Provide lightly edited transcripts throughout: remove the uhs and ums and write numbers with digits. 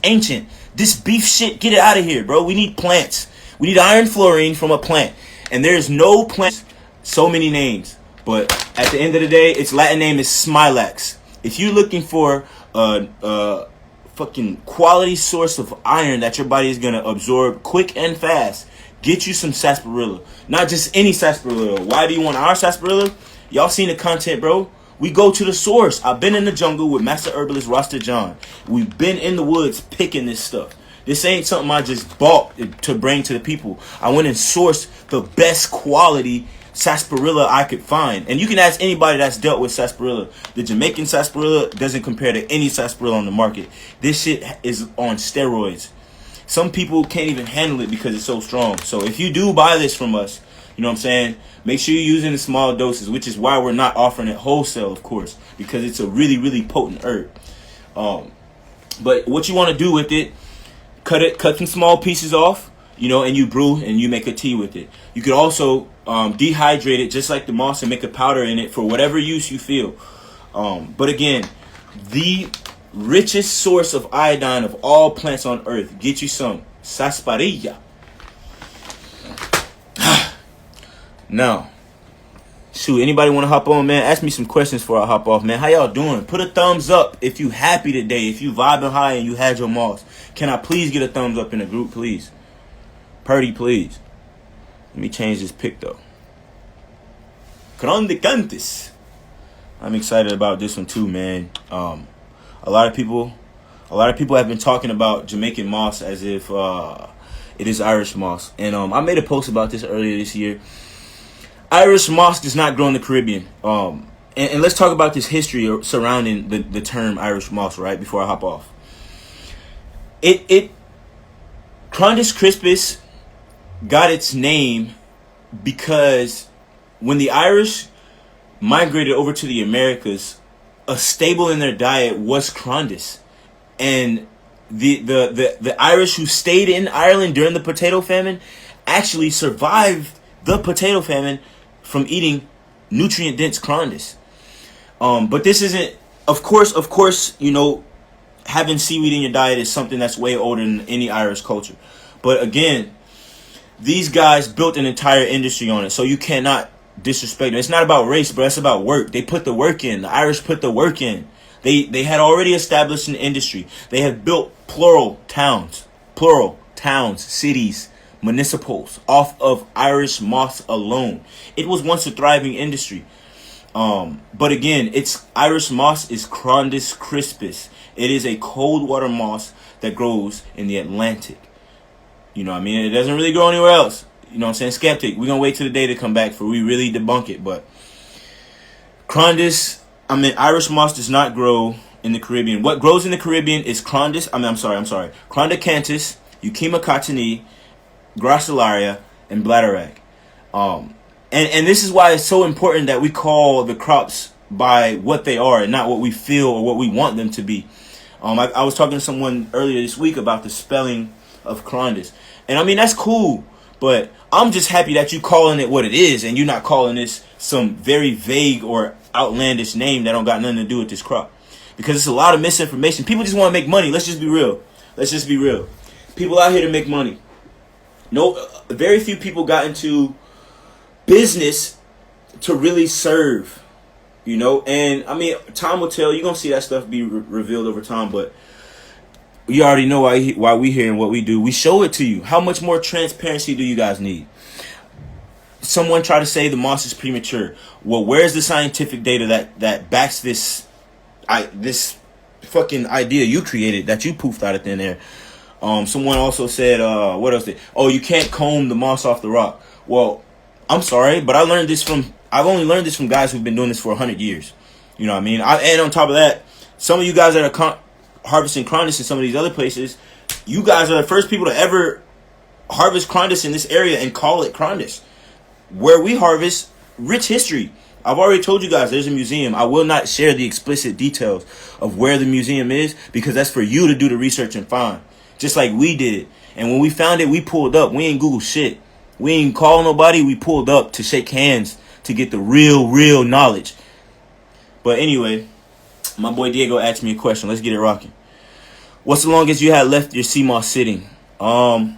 ancient. This beef shit, get it out of here, bro. We need plants. We need iron fluorine from a plant. And there's no plant. So many names. But at the end of the day, its Latin name is Smilax. If you're looking for a fucking quality source of iron that your body is going to absorb quick and fast, get you some sarsaparilla. Not just any sarsaparilla. Why do you want our sarsaparilla? Y'all seen the content, bro. We go to the source. I've been in the jungle with Master Herbalist Rasta John. We've been in the woods picking this stuff. This ain't something I just bought to bring to the people. I went and sourced the best quality sarsaparilla I could find. And you can ask anybody that's dealt with sarsaparilla. The Jamaican sarsaparilla doesn't compare to any sarsaparilla on the market. This shit is on steroids. Some people can't even handle it because it's so strong. So if you do buy this from us, you know what I'm saying, make sure you're using the small doses, which is why we're not offering it wholesale, of course, because it's a really, really potent herb. But what you want to do with it, cut some small pieces off, you know, and you brew and you make a tea with it. You could also dehydrate it just like the moss and make a powder in it for whatever use you feel. But again, the richest source of iodine of all plants on earth. Get you some sarsaparilla. Now, shoot, anybody want to hop on, man? Ask me some questions before I hop off, man. How y'all doing? Put a thumbs up if you happy today. If you vibing high and you had your moss. Can I please get a thumbs up in the group, please? Purdy, please. Let me change this pic, though. Grandicantes. I'm excited about this one, too, man. A lot of people have been talking about Jamaican moss as if it is Irish moss. And I made a post about this earlier this year. Irish moss does not grow in the Caribbean. And let's talk about this history surrounding the term Irish moss, right, before I hop off. Crondus crispus got its name because when the Irish migrated over to the Americas, a staple in their diet was crondus. And the Irish who stayed in Ireland during the potato famine actually survived the potato famine from eating nutrient-dense crondus. But this isn't, of course, you know, having seaweed in your diet is something that's way older than any Irish culture. But again, these guys built an entire industry on it, so you cannot disrespect them. It's not about race, but it's about work. They put the work in. The Irish put the work in. They had already established an industry. They have built plural towns, cities, municipals off of Irish moss alone. It was once a thriving industry. But again, Irish moss is Crondus crispus. It is a cold water moss that grows in the Atlantic. You know what I mean? It doesn't really grow anywhere else. You know what I'm saying? Skeptic. We're going to wait till the day to come back for we really debunk it. But Irish moss does not grow in the Caribbean. What grows in the Caribbean is Crondacanthus, Euchema cottonii, Gracilaria, and Bladderwrack. And this is why it's so important that we call the crops by what they are and not what we feel or what we want them to be. I was talking to someone earlier this week about the spelling of Crondus. And I mean, that's cool. But I'm just happy that you calling it what it is and you're not calling this some very vague or outlandish name that don't got nothing to do with this crop. Because it's a lot of misinformation. People just want to make money. Let's just be real. People out here to make money. Very few people got into business to really serve, you know. And I mean, time will tell. You're gonna see that stuff be revealed over time, but you already know why we here and what we do. We show it to you. How much more transparency do you guys need? Someone tried to say the moss is premature. Well, where's the scientific data that backs this fucking idea you created that you poofed out of thin air? Someone also said, what else you can't comb the moss off the rock. Well, I'm sorry, but I've only learned this from guys who've been doing this for 100 years. You know what I mean? And on top of that, some of you guys that are harvesting crondus in some of these other places, you guys are the first people to ever harvest crondus in this area and call it crondus. Where we harvest, rich history. I've already told you guys there's a museum. I will not share the explicit details of where the museum is because that's for you to do the research and find. Just like we did. And when we found it, we pulled up. We ain't Google shit. We ain't call nobody. We pulled up to shake hands to get the real knowledge. But anyway, my boy Diego asked me a question. Let's get it rocking. What's the longest you had left your CMOS sitting? Oh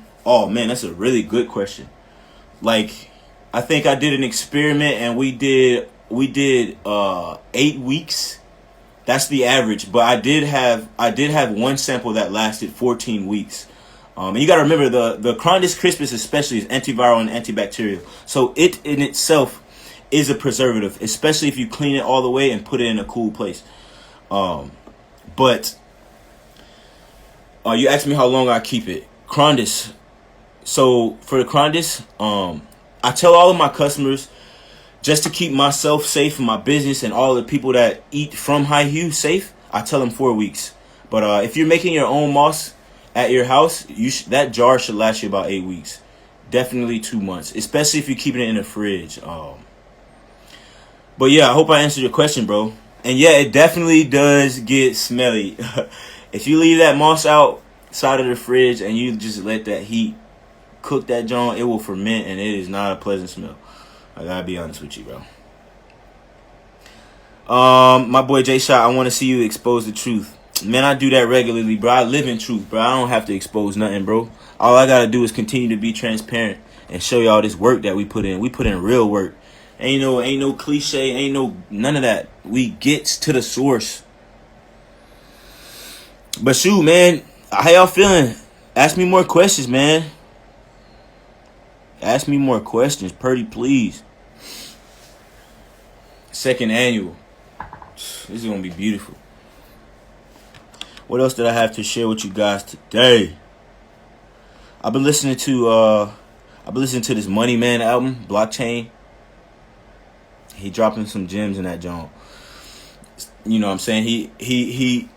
man, that's a really good question. Like, I think I did an experiment and we did 8 weeks. That's the average. But I did have one sample that lasted 14 weeks. And you gotta remember the Crondis crispus especially is antiviral and antibacterial. So it in itself is a preservative, especially if you clean it all the way and put it in a cool place. But you asked me how long I keep it. Crondis. So for the Crondis, I tell all of my customers, just to keep myself safe and my business and all the people that eat from High Hue safe, I tell them 4 weeks. But if you're making your own moss at your house, that jar should last you about 8 weeks. Definitely 2 months, especially if you're keeping it in the fridge. But yeah, I hope I answered your question, bro. And yeah, it definitely does get smelly. If you leave that moss outside of the fridge and you just let that heat cook that joint, it will ferment and it is not a pleasant smell. I gotta be honest with you, bro. My boy J Shot, I want to see you expose the truth. Man, I do that regularly, bro. I live in truth, bro. I don't have to expose nothing, bro. All I gotta do is continue to be transparent and show y'all this work that we put in. We put in real work. Ain't no cliche, none of that. We get to the source. But shoot, man, how y'all feeling? Ask me more questions, man. Ask me more questions, Purdy, please. Second annual. This is gonna be beautiful. What else did I have to share with you guys today? I've been listening to this Money Man album, Blockchain. He dropping some gems in that joint. You know what I'm saying? He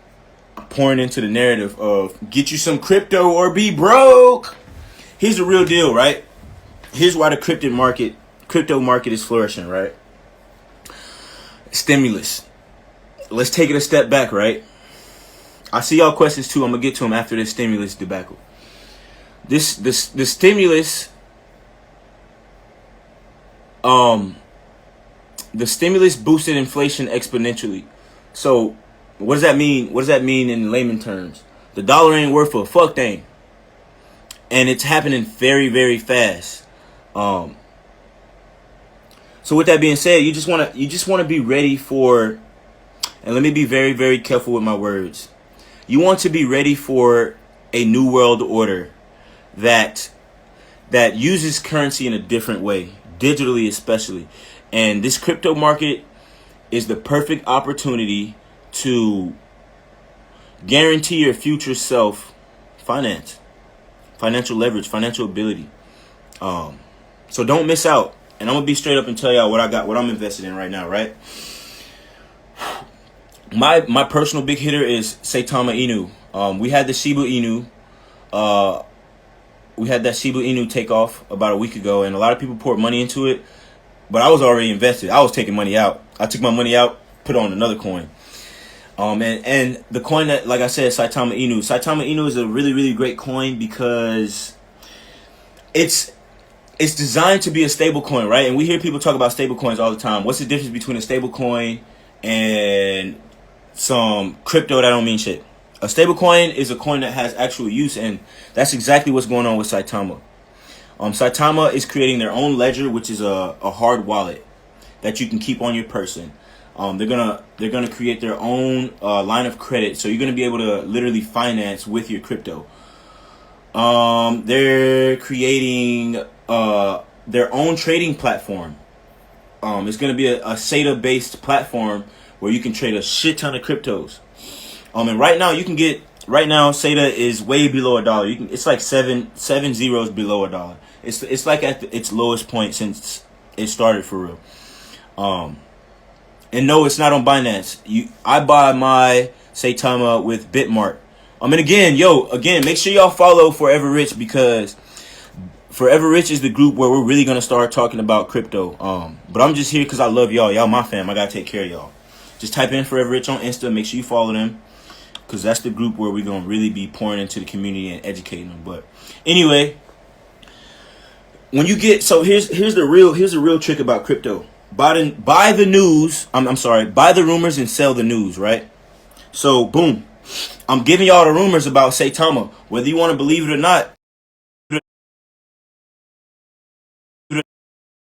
pouring into the narrative of get you some crypto or be broke. Here's the real deal, right? Here's why the crypto market is flourishing, right? Stimulus. Let's take it a step back, right? I see y'all questions too. I'm gonna get to them after this stimulus debacle. The stimulus, the stimulus boosted inflation exponentially. So, what does that mean? What does that mean in layman terms? The dollar ain't worth a fuck thing, and it's happening very, very fast. So with that being said, you just wanna be ready for, and let me be very, very careful with my words. You want to be ready for a new world order that uses currency in a different way, digitally especially. And this crypto market is the perfect opportunity to guarantee your future self financial leverage, financial ability. So don't miss out. And I'm gonna be straight up and tell y'all what I'm invested in right now, right? My personal big hitter is Saitama Inu. We had the Shiba Inu. We had that Shiba Inu take off about a week ago, and a lot of people poured money into it. But I was already invested. I was taking money out. I took my money out, put on another coin. And the coin that, like I said, Saitama Inu. Saitama Inu is a really, really great coin because it's designed to be a stable coin, right? And we hear people talk about stable coins all the time. What's the difference between a stable coin and some crypto that don't mean shit? A stable coin is a coin that has actual use, and that's exactly what's going on with Saitama. Saitama is creating their own ledger, which is a hard wallet that you can keep on your person. They're gonna create their own line of credit, so you're gonna be able to literally finance with your crypto. They're creating their own trading platform. It's gonna be a SATA based platform where you can trade a shit ton of cryptos. And right now SATA is way below $1. It's like seven zeros below $1. It's like at its lowest point since it started for real. And no, it's not on Binance. I buy my Saitama with Bitmart. And again, make sure y'all follow Forever Rich, because Forever Rich is the group where we're really gonna start talking about crypto. But I'm just here because I love y'all. Y'all my fam. I gotta take care of y'all. Just type in Forever Rich on Insta. Make sure you follow them, because that's the group where we're gonna really be pouring into the community and educating them. But anyway, when you get here's the real trick about crypto. Buy the news. Buy the rumors and sell the news, right? So boom, I'm giving y'all the rumors about Saitama. Whether you want to believe it or not,